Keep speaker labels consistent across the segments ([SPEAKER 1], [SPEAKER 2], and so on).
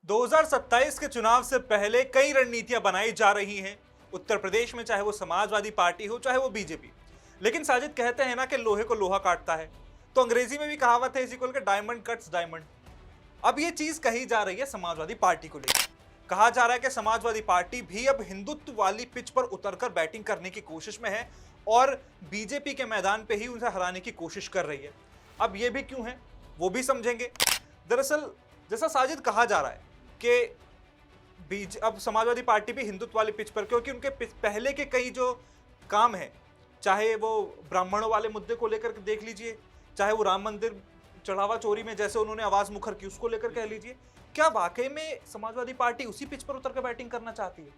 [SPEAKER 1] 2027 के चुनाव से पहले कई रणनीतियां बनाई जा रही हैं उत्तर प्रदेश में, चाहे वो समाजवादी पार्टी हो चाहे वो बीजेपी। लेकिन साजिद कहते हैं ना कि लोहे को लोहा काटता है, तो अंग्रेजी में भी कहावत है इसी को लेकर, डायमंड कट्स डायमंड। अब ये चीज कही जा रही है समाजवादी पार्टी को लेकर। कहा जा रहा है कि समाजवादी पार्टी भी अब हिंदुत्व वाली पिच पर उतरकर बैटिंग करने की कोशिश में है और बीजेपी के मैदान पे ही उसे हराने की कोशिश कर रही है। अब ये भी क्यों है वो भी समझेंगे। दरअसल जैसा साजिद कहा जा रहा है कि अब समाजवादी पार्टी भी हिंदुत्व वाली पिच पर, क्योंकि उनके पहले के कई जो काम हैं, चाहे वो ब्राह्मणों वाले मुद्दे को लेकर देख लीजिए, चाहे वो राम मंदिर चढ़ावा चोरी में जैसे उन्होंने आवाज मुखर की उसको लेकर कह लीजिए, क्या वाकई में समाजवादी पार्टी उसी पिच पर उतर कर बैटिंग करना चाहती है?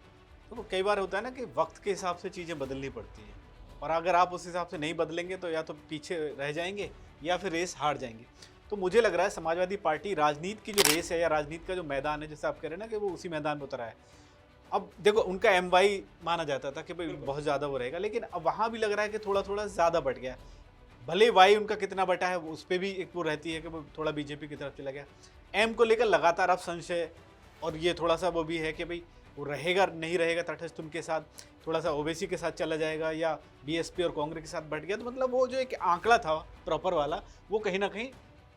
[SPEAKER 2] तो कई बार होता है ना कि वक्त के हिसाब से चीज़ें बदलनी पड़ती हैं, और अगर आप उस हिसाब से नहीं बदलेंगे तो या तो पीछे रह जाएंगे या फिर रेस हार जाएंगे। तो मुझे लग रहा है समाजवादी पार्टी राजनीति की जो रेस है या राजनीति का जो मैदान है, जैसे आप कह रहे हैं ना कि वो उसी मैदान में उतरा है। अब देखो, उनका MY माना जाता था कि भाई बहुत ज़्यादा वो रहेगा, लेकिन अब वहाँ भी लग रहा है कि थोड़ा थोड़ा ज़्यादा बढ़ गया। भले वाई उनका कितना बटा है उस पर भी एक वो रहती है कि वो थोड़ा बीजेपी की तरफ चला गया। M को लेकर लगातार अब संशय, और ये थोड़ा सा वो भी है कि भाई वो रहेगा नहीं रहेगा तटस्थ उनके साथ, थोड़ा सा ओवैसी के साथ चला जाएगा या BSP और कांग्रेस के साथ बढ़ गया। तो मतलब वो जो एक आंकड़ा था प्रॉपर वाला, वो कहीं ना कहीं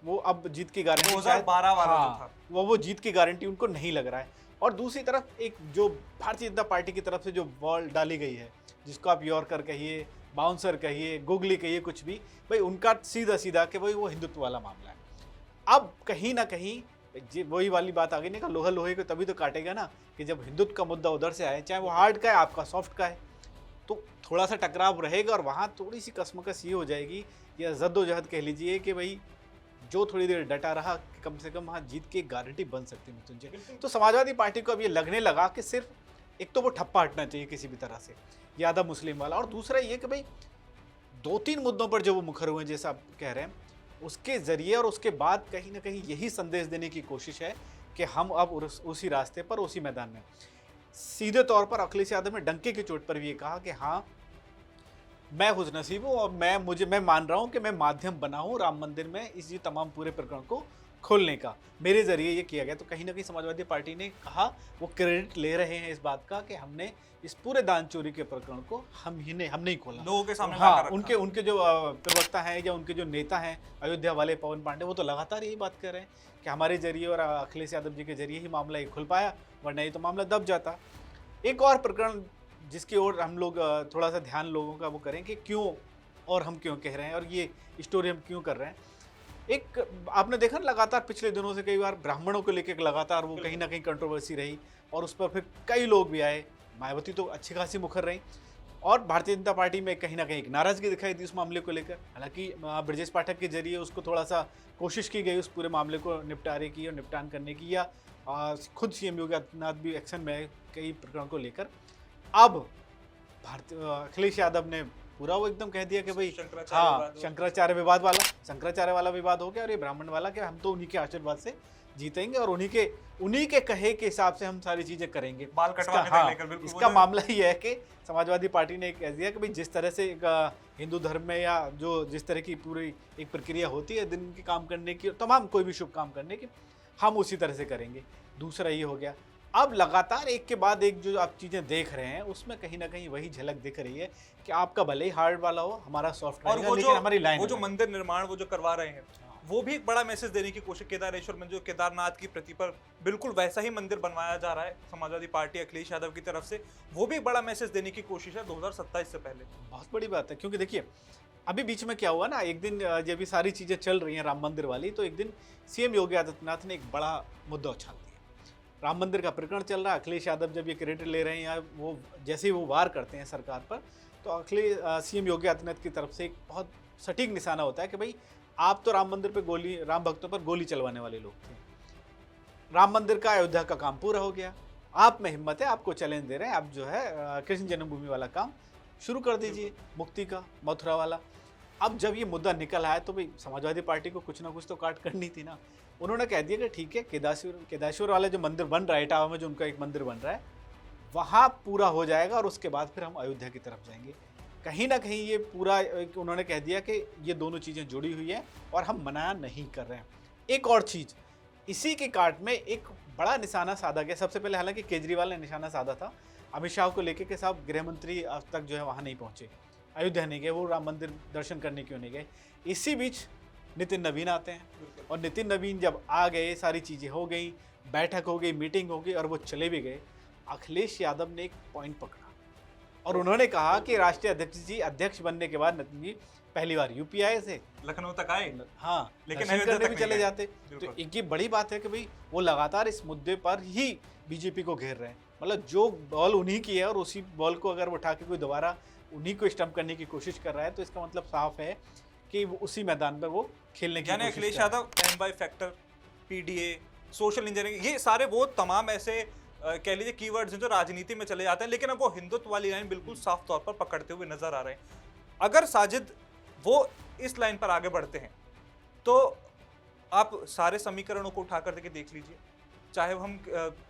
[SPEAKER 2] वो अब जीत की गारंटी
[SPEAKER 1] 2012 वाला जो था,
[SPEAKER 2] वो जीत की गारंटी उनको नहीं लग रहा है। और दूसरी तरफ एक जो भारतीय जनता पार्टी की तरफ से जो बॉल डाली गई है, जिसको आप यॉर्कर कहिए, बाउंसर कहिए, गुगली कहिए, कुछ भी, भाई उनका सीधा सीधा कि भाई वो हिंदुत्व वाला मामला है। अब कहीं ना कहीं वही वाली बात आ गई ना कि लोहा लोहे को तभी तो काटेगा ना, कि जब हिंदुत्व का मुद्दा उधर से आए, चाहे वो हार्ड का है आपका सॉफ्ट का है, तो थोड़ा सा टकराव रहेगा और वहाँ थोड़ी सी कसमकस ये हो जाएगी या जद्दोजहद कह लीजिए कि भाई जो थोड़ी देर डटा रहा, कम से कम वहाँ जीत की एक गारंटी बन सकती है मृत्युंजय। तो समाजवादी पार्टी को अब ये लगने लगा कि सिर्फ एक तो वो ठप्पा हटना चाहिए किसी भी तरह से, यादव मुस्लिम वाला, और दूसरा ये कि भाई 2-3 मुद्दों पर जो वो मुखर हुए जैसा आप कह रहे हैं, उसके जरिए और उसके बाद कहीं ना कहीं यही संदेश देने की कोशिश है कि हम अब उसी रास्ते पर, उसी मैदान में। सीधे तौर पर अखिलेश यादव ने डंके की चोट पर भी ये कहा कि हाँ, मैं खुशनसीब हूँ और मैं मान रहा हूँ कि मैं माध्यम बना हूँ राम मंदिर में इस ये तमाम पूरे प्रकरण को खोलने का, मेरे जरिए ये किया गया। तो कहीं ना कहीं समाजवादी पार्टी ने कहा, वो क्रेडिट ले रहे हैं इस बात का कि हमने इस पूरे दान चोरी के प्रकरण को हम नहीं खोला
[SPEAKER 1] लोगों के सामने।
[SPEAKER 2] हाँ, उनके जो प्रवक्ता हैं या उनके जो नेता हैं अयोध्या वाले पवन पांडे, वो तो लगातार यही बात कर रहे हैं कि हमारे जरिए और अखिलेश यादव जी के जरिए ही मामला ये खुल पाया, वरना ये तो मामला दब जाता। एक और प्रकरण जिसकी ओर हम लोग थोड़ा सा ध्यान लोगों का वो करें कि क्यों और हम क्यों कह रहे हैं और ये स्टोरी हम क्यों कर रहे हैं। एक आपने देखा ना, लगातार पिछले दिनों से कई बार ब्राह्मणों को लेकर लगातार वो कहीं ना कहीं कंट्रोवर्सी रही, और उस पर फिर कई लोग भी आए। मायावती तो अच्छी खासी मुखर रही, और भारतीय जनता पार्टी में कहीं ना कहीं एक नाराजगी दिखाई दी उस मामले को लेकर। हालांकि ब्रजेश पाठक के जरिए उसको थोड़ा सा कोशिश की गई उस पूरे मामले को निपटारे की और निपटान करने की, या खुद CM योगी आदित्यनाथ भी एक्शन में है कई प्रकरण को लेकर। अब अखिलेश यादव ने पूरा वो एकदम कह दिया कि भाई हाँ, शंकराचार्य वाला विवाद हो गया, और ये ब्राह्मण वाला कि हम तो उन्हीं के आशीर्वाद से जीतेंगे और उन्हीं के कहे के हिसाब से हम सारी चीजें करेंगे।
[SPEAKER 1] बाल कटवाने तक लेकर बिल्कुल।
[SPEAKER 2] इसका मामला ये है कि समाजवादी पार्टी ने कह दिया कि भाई जिस तरह से एक हिंदू धर्म में या जो जिस तरह की पूरी एक प्रक्रिया होती है दिन के काम करने की, तमाम कोई भी शुभ काम करने की, हम उसी तरह से करेंगे। दूसरा ये हो गया। अब लगातार एक के बाद एक जो आप चीज़ें देख रहे हैं, उसमें कहीं ना कहीं वही झलक दिख रही है कि आपका भले ही हार्ड वाला हो, हमारा सॉफ्ट रहेगा, लेकिन हमारी लाइन,
[SPEAKER 1] वो जो मंदिर निर्माण वो जो करवा रहे हैं, वो भी एक बड़ा मैसेज देने की कोशिश। केदारेश्वर में जो केदारनाथ की प्रति पर बिल्कुल वैसा ही मंदिर बनवाया जा रहा है समाजवादी पार्टी अखिलेश यादव की तरफ से, वो भी एक बड़ा मैसेज देने की कोशिश है 2027 से पहले।
[SPEAKER 2] बहुत बड़ी बात है, क्योंकि देखिए अभी बीच में क्या हुआ ना, एक दिन जब ये सारी चीज़ें चल रही हैं राम मंदिर वाली, तो एक दिन CM योगी आदित्यनाथ ने एक बड़ा मुद्दा उछाल दिया। राम मंदिर का प्रकरण चल रहा है, अखिलेश यादव जब ये क्रेडिट ले रहे हैं या वो जैसे ही वो वार करते हैं सरकार पर, तो CM योगी आदित्यनाथ की तरफ से एक बहुत सटीक निशाना होता है कि भाई आप तो राम मंदिर पे राम भक्तों पर गोली चलवाने वाले लोग थे, राम मंदिर का अयोध्या का काम पूरा हो गया, आप में हिम्मत है, आपको चैलेंज दे रहे हैं, आप जो है कृष्ण जन्मभूमि वाला काम शुरू कर दीजिए, मुक्ति का, मथुरा वाला। अब जब ये मुद्दा निकल आया तो भाई समाजवादी पार्टी को कुछ ना कुछ तो काट करनी थी ना। उन्होंने कह दिया कि ठीक है, केदारेश्वर वाला जो मंदिर बन रहा है इटावा में, जो उनका एक मंदिर बन रहा है, वहाँ पूरा हो जाएगा और उसके बाद फिर हम अयोध्या की तरफ जाएंगे। कहीं ना कहीं ये पूरा उन्होंने कह दिया कि ये दोनों चीज़ें जुड़ी हुई हैं और हम मना नहीं कर रहे हैं। एक और चीज़, इसी के काट में एक बड़ा निशाना साधा गया। सबसे पहले हालांकि केजरीवाल ने निशाना साधा था अमित शाह को लेके कि साहब गृह मंत्री आज तक जो है वहाँ नहीं पहुँचे, अयोध्या नहीं गए, वो राम मंदिर दर्शन करने क्यों नहीं गए। इसी बीच नितिन नवीन आते हैं और नितिन नवीन जब आ गए, सारी चीज़ें हो गई, बैठक हो गई, मीटिंग हो गई और वो चले भी गए। अखिलेश यादव ने एक पॉइंट पकड़ा और उन्होंने कहा कि राष्ट्रीय अध्यक्ष जी अध्यक्ष बनने के बाद नितिन जी पहली बार यूपी आए थे,
[SPEAKER 1] लखनऊ तक आए,
[SPEAKER 2] हाँ,
[SPEAKER 1] लेकिन
[SPEAKER 2] दर्शन
[SPEAKER 1] अयोध्या
[SPEAKER 2] करने
[SPEAKER 1] तक
[SPEAKER 2] भी
[SPEAKER 1] नहीं
[SPEAKER 2] चले
[SPEAKER 1] गए।
[SPEAKER 2] जाते। तो एक ये बड़ी बात है कि भाई वो लगातार इस मुद्दे पर ही बीजेपी को घेर रहे हैं। मतलब जो बॉल उन्हीं की है और उसी बॉल को अगर वो उठा के कोई दोबारा उन्हीं को स्टंप करने की कोशिश कर रहा है, तो इसका मतलब साफ है कि वो उसी मैदान पर वो खेलने की
[SPEAKER 1] यानी
[SPEAKER 2] कोशिश
[SPEAKER 1] अखिलेश
[SPEAKER 2] कर रहा है।
[SPEAKER 1] Yadav M Y factor, PDA, social engineering, ये सारे वो तमाम ऐसे कह लीजिए कीवर्ड्स हैं जो राजनीति में चले जाते हैं, लेकिन अब वो हिंदुत्व वाली लाइन बिल्कुल साफ तौर पर पकड़ते हुए नजर आ रहे हैं। अगर साजिद वो इस लाइन पर आगे बढ़ते हैं तो आप सारे समीकरणों को उठा कर देख लीजिए, चाहे हम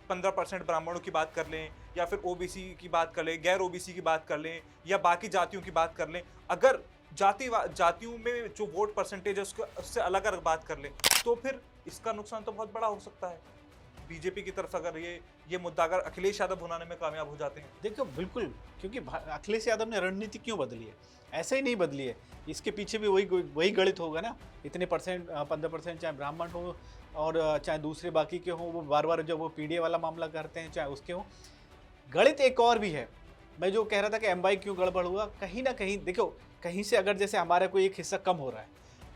[SPEAKER 1] 15% ब्राह्मणों की बात कर लें या फिर ओबीसी की बात कर लें, गैर ओबीसी की बात कर लें या बाकी जातियों की बात कर लें, अगर जातियों में जो वोट परसेंटेज है उससे अलग अलग बात कर लें, तो फिर इसका नुकसान तो बहुत बड़ा हो सकता है बीजेपी की तरफ, अगर ये मुद्दा अगर अखिलेश यादव भुनाने में कामयाब हो जाते हैं।
[SPEAKER 2] देखो बिल्कुल, क्योंकि अखिलेश यादव ने रणनीति क्यों बदली है? ऐसे ही नहीं बदली है, इसके पीछे भी वही गणित होगा ना। इतने परसेंट 15% चाहे ब्राह्मण हो और चाहे दूसरे बाकी के हों, वो बार बार जब वो पीडीए वाला मामला करते हैं चाहे उसके हों, गणित एक और भी है। मैं जो कह रहा था कि एमवाई क्यों गड़बड़ हुआ, कहीं ना कहीं देखो, कहीं से अगर जैसे हमारा कोई एक हिस्सा कम हो रहा है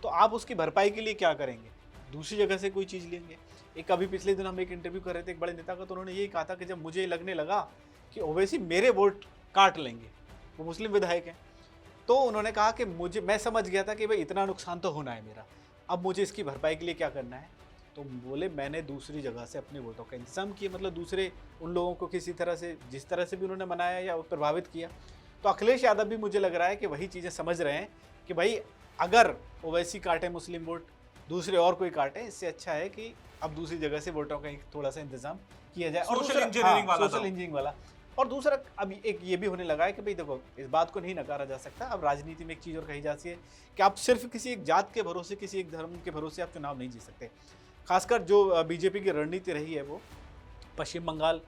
[SPEAKER 2] तो आप उसकी भरपाई के लिए क्या करेंगे? दूसरी जगह से कोई चीज़ लेंगे। एक अभी पिछले दिन हम एक इंटरव्यू कर रहे थे एक बड़े नेता का, तो उन्होंने यही कहा था कि जब मुझे लगने लगा कि ओवैसी मेरे वोट काट लेंगे, वो मुस्लिम विधायक हैं, तो उन्होंने कहा कि मैं समझ गया था कि भाई इतना नुकसान तो होना है मेरा, अब मुझे इसकी भरपाई के लिए क्या करना है। तो बोले मैंने दूसरी जगह से अपने वोटों का इंतजाम किया, मतलब दूसरे उन लोगों को किसी तरह से, जिस तरह से भी उन्होंने मनाया या प्रभावित किया। तो अखिलेश यादव भी मुझे लग रहा है कि वही चीज़ें समझ रहे हैं कि भाई अगर ओवैसी काटे मुस्लिम वोट, दूसरे और कोई काटे, इससे अच्छा है कि अब दूसरी जगह से वोटों का थोड़ा सा इंतजाम किया जाए। और
[SPEAKER 1] सोशल इंजीनियरिंग वाला,
[SPEAKER 2] सोशल इंजीनियरिंग वाला। और दूसरा अब एक ये भी होने लगा है कि भाई देखो, इस बात को नहीं नकारा जा सकता, अब राजनीति में एक चीज़ और कही जाती है कि आप सिर्फ किसी एक जात के भरोसे, किसी एक धर्म के भरोसे आप चुनाव नहीं जीत सकते। खासकर जो बीजेपी की रणनीति रही है, वो पश्चिम बंगाल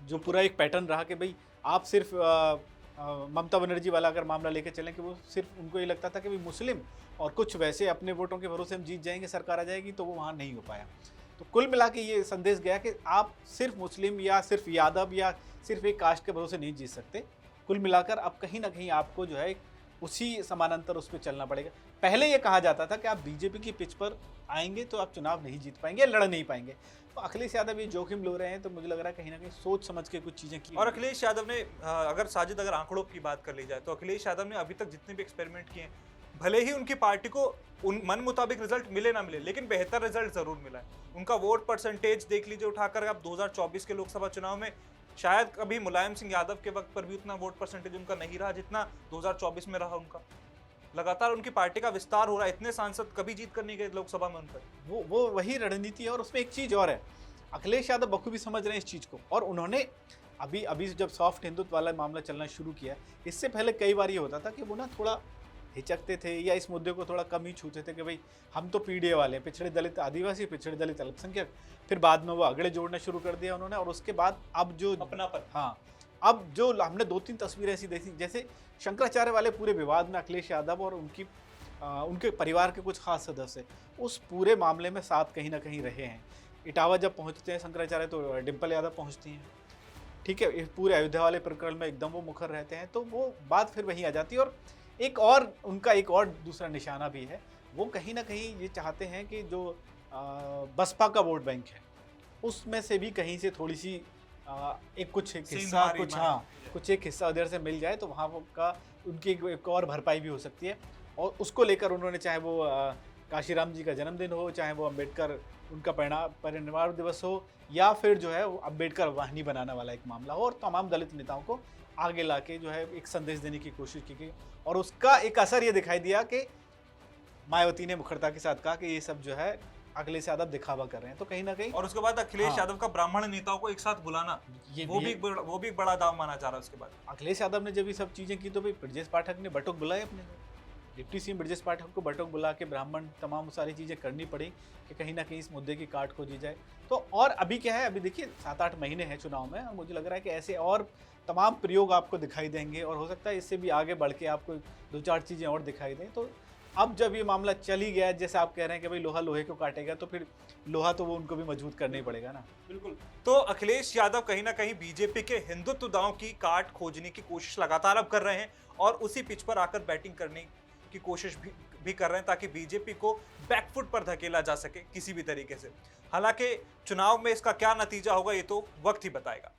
[SPEAKER 2] जो पूरा एक पैटर्न रहा कि भाई आप सिर्फ ममता बनर्जी वाला अगर मामला लेके चलें कि वो सिर्फ उनको ये लगता था कि भाई मुस्लिम और कुछ वैसे अपने वोटों के भरोसे हम जीत जाएंगे, सरकार आ जाएगी, तो वो वहाँ नहीं हो पाया। तो कुल मिला के ये संदेश गया कि आप सिर्फ मुस्लिम या सिर्फ यादव या सिर्फ एक कास्ट के भरोसे नहीं जीत सकते। कुल मिलाकर अब कहीं ना कहीं आपको जो है उसी समानांतर उस पर चलना पड़ेगा। पहले ये कहा जाता था कि आप बीजेपी की पिच पर आएंगे तो आप चुनाव नहीं जीत पाएंगे, लड़ नहीं पाएंगे। तो अखिलेश यादव ये जोखिम ले रहे हैं, तो मुझे लग रहा है कहीं ना कहीं सोच समझ के कुछ चीज़ें की।
[SPEAKER 1] और अखिलेश यादव ने अगर साजिद अगर आंकड़ों की बात कर ली जाए तो अखिलेश यादव ने अभी तक जितने भी एक्सपेरिमेंट किए हैं, भले ही उनकी पार्टी को उन मन मुताबिक रिजल्ट मिले ना मिले, लेकिन बेहतर रिजल्ट जरूर मिला है। उनका वोट परसेंटेज देख लीजिए उठाकर, आप 2024 के लोकसभा चुनाव में शायद कभी मुलायम सिंह यादव के वक्त पर भी उतना वोट परसेंटेज उनका नहीं रहा जितना 2024 में रहा उनका। लगातार उनकी पार्टी का विस्तार हो रहा है, इतने सांसद कभी जीत कर नहीं गए लोकसभा में उन पर।
[SPEAKER 2] वो वही रणनीति है। और उसमें एक चीज़ और है, अखिलेश यादव बखूबी समझ रहे हैं इस चीज़ को, और उन्होंने अभी जब सॉफ्ट हिंदुत्व वाला मामला चलना शुरू किया, इससे पहले कई बार ये होता था कि वो ना थोड़ा हिचकते थे या इस मुद्दे को थोड़ा कम ही छूते थे कि भाई हम तो पीडीए वाले हैं, पिछड़े दलित आदिवासी, पिछड़े दलित अल्पसंख्यक। फिर बाद में वो अगड़े जोड़ना शुरू कर दिया उन्होंने, और उसके बाद अब जो
[SPEAKER 1] अपनापन,
[SPEAKER 2] हाँ, अब जो हमने 2-3 तस्वीरें ऐसी देखी, जैसे शंकराचार्य वाले पूरे विवाद में अखिलेश यादव और उनके परिवार के कुछ खास सदस्य उस पूरे मामले में साथ कहीं ना कहीं रहे हैं। इटावा जब पहुंचते हैं शंकराचार्य तो डिम्पल यादव पहुंचती हैं, ठीक है, इस पूरे अयोध्या वाले प्रकरण में एकदम वो मुखर रहते हैं। तो वो बात फिर वहीं आ जाती है। और उनका एक और दूसरा निशाना भी है, वो कहीं ना कहीं ये चाहते हैं कि जो बसपा का वोट बैंक है उसमें से भी कहीं से थोड़ी सी एक कुछ हिस्सा कुछ एक हिस्सा उधर से मिल जाए, तो वहाँ का उनकी एक और भरपाई भी हो सकती है। और उसको लेकर उन्होंने, चाहे वो काशीराम जी का जन्मदिन हो, चाहे वो अम्बेडकर उनका परिनिर्वाण दिवस हो, या फिर जो है वो अम्बेडकर वाहिनी बनाने वाला एक मामला हो, और तमाम दलित नेताओं को आगे लाके जो है एक संदेश देने की कोशिश की गई। और उसका एक असर ये दिखाई दिया कि मायावती ने मुखरता के साथ कहा कि ये सब जो है अखिलेश यादव दिखावा कर रहे हैं। तो कहीं ना कहीं,
[SPEAKER 1] और उसके बाद अखिलेश यादव का ब्राह्मण नेताओं को एक साथ बुलाना, वो भी एक बड़ा दाव माना जा रहा है। उसके बाद
[SPEAKER 2] अखिलेश यादव ने जब ये सब चीजें की तो भाई ब्रजेश पाठक ने बटुक बुलाए अपने, डिप्टी सीएम ब्रजेश पाठक को बैठक बुला के ब्राह्मण तमाम सारी चीज़ें करनी पड़ी कि कहीं ना कहीं इस मुद्दे की काट खोजी जाए। तो और अभी क्या है, अभी देखिए 7-8 महीने हैं चुनाव में, और मुझे लग रहा है कि ऐसे और तमाम प्रयोग आपको दिखाई देंगे, और हो सकता है इससे भी आगे बढ़ के आपको 2-4 चीज़ें और दिखाई दें। तो अब जब ये मामला चल ही गया है, जैसे आप कह रहे हैं कि भाई लोहा लोहे को काटेगा, तो फिर लोहा तो वो उनको भी मजबूत करना ही पड़ेगा ना।
[SPEAKER 1] बिल्कुल। तो अखिलेश यादव कहीं ना कहीं बीजेपी के हिंदुत्व दांव की काट खोजने की कोशिश लगातार अब कर रहे हैं, और उसी पिच पर आकर बैटिंग करने की कोशिश भी कर रहे हैं, ताकि बीजेपी को बैकफुट पर धकेला जा सके किसी भी तरीके से। हालांकि चुनाव में इसका क्या नतीजा होगा ये तो वक्त ही बताएगा।